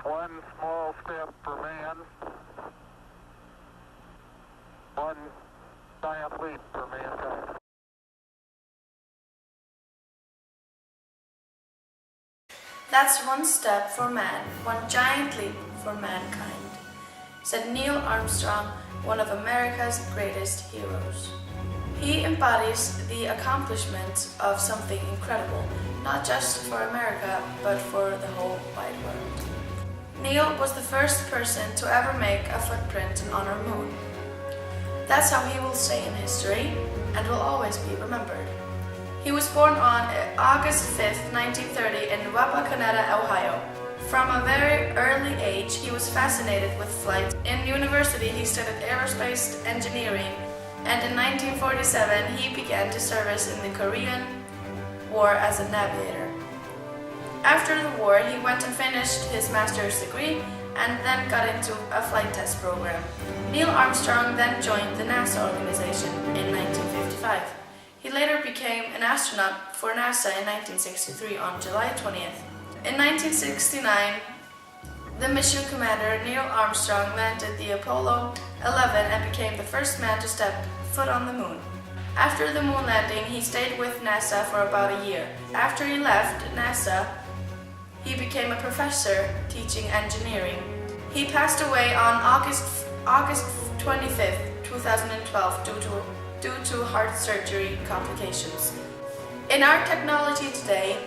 One small step for man, one giant leap for mankind. That's one step for man, one giant leap for mankind, said Neil Armstrong, one of America's greatest heroes. He embodies the accomplishment of something incredible, not just for America, but for the whole wide world. Neil was the first person to ever make a footprint on our moon. That's how he will stay in history and will always be remembered. He was born on August 5th, 1930 in Wapakoneta, Ohio. From a very early age, he was fascinated with flight. In university, he studied aerospace engineering, and in 1947, he began to service in the Korean War as a navigator. After the war, he went and finished his master's degree and then got into a flight test program. Neil Armstrong then joined the NASA organization in 1955. He later became an astronaut for NASA in 1963 on July 20th. In 1969, the mission commander Neil Armstrong landed the Apollo 11 and became the first man to step foot on the moon. After the moon landing, he stayed with NASA for about a year. After he left NASA, he became a professor teaching engineering. He passed away on August 25th, 2012 due to heart surgery complications. In our technology today,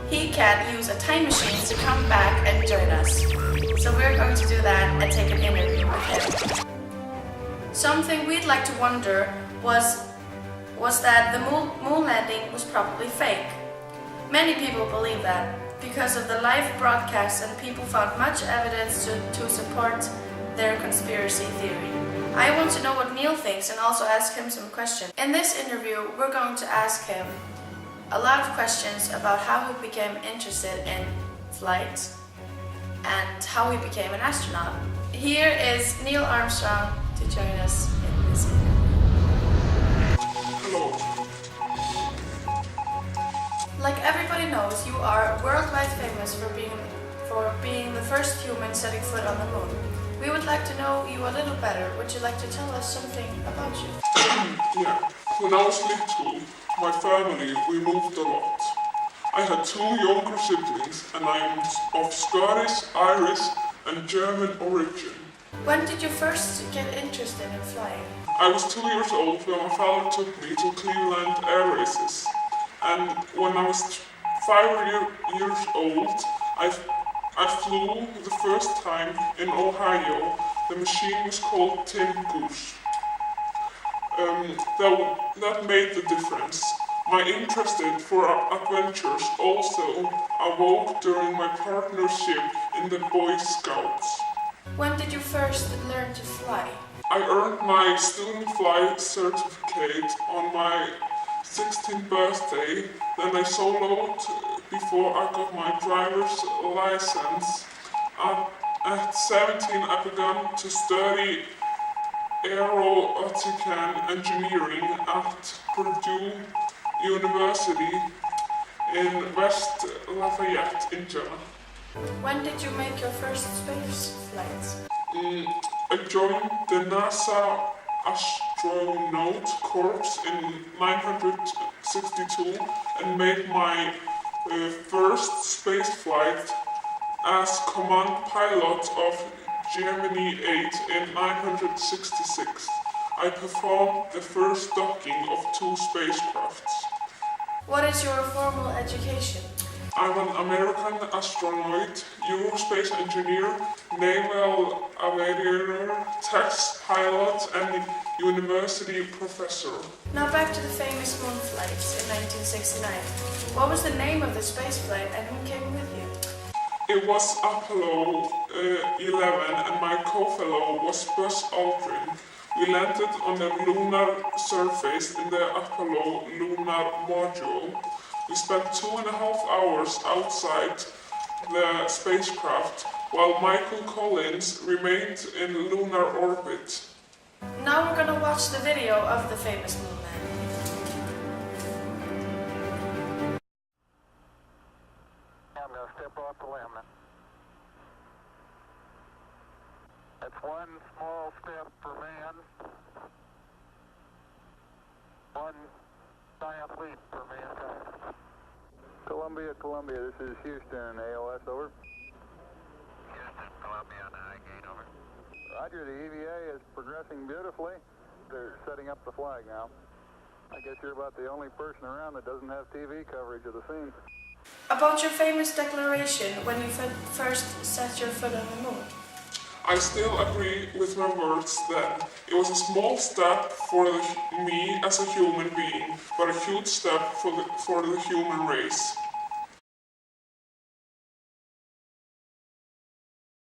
he can use a time machine to come back and join us. So we're going to do that and take an interview with him. Something we'd like to wonder was that the moon landing was probably fake. Many people believe that because of the live broadcast, and people found much evidence to support their conspiracy theory. I want to know what Neil thinks and also ask him some questions. In this interview, we're going to ask him a lot of questions about how he became interested in flight and how he became an astronaut. Here is Neil Armstrong to join us in this interview. Hello. Like everybody knows, you are worldwide famous for being the first human setting foot on the moon. We would like to know you a little better. Would you like to tell us something about you? Yeah, when I was little, my family, we moved a lot. I had 2 younger siblings and I'm of Scottish, Irish and German origin. When did you first get interested in flying? I was 2 years old when my father took me to Cleveland Air Races. And when I was 5 years old, I flew the first time in Ohio. The machine was called Tin Goose. That made the difference. My interest for adventures also awoke during my partnership in the Boy Scouts. When did you first learn to fly? I earned my student flight certificate on my 16th birthday, then I soloed before I got my driver's license. At 17 I began to study aeronautical engineering at Purdue University in West Lafayette, Indiana. When did you make your first space flights? I joined the NASA Astronaut Corps in 1962 and made my first space flight as command pilot of Gemini 8 in 1966. I performed the first docking of 2 spacecrafts. What is your formal education? I'm an American astronaut, aerospace engineer, naval aviator, test pilot, and university professor. Now back to the famous moon flights in 1969. What was the name of the space flight and who came with you? It was Apollo 11 and my co-fellow was Buzz Aldrin. We landed on the lunar surface in the Apollo lunar module. We spent 2.5 hours outside the spacecraft while Michael Collins remained in lunar orbit. Now we're gonna watch the video of the famous moon landing. I'm gonna step off the limb. One small step for man, one giant leap for mankind. Columbia, this is Houston, AOS, over. Houston, Columbia on the high gain, over. Roger, the EVA is progressing beautifully. They're setting up the flag now. I guess you're about the only person around that doesn't have TV coverage of the scene. About your famous declaration when you first set your foot on the moon. I still agree with my words then. It was a small step for me as a human being, but a huge step for the human race.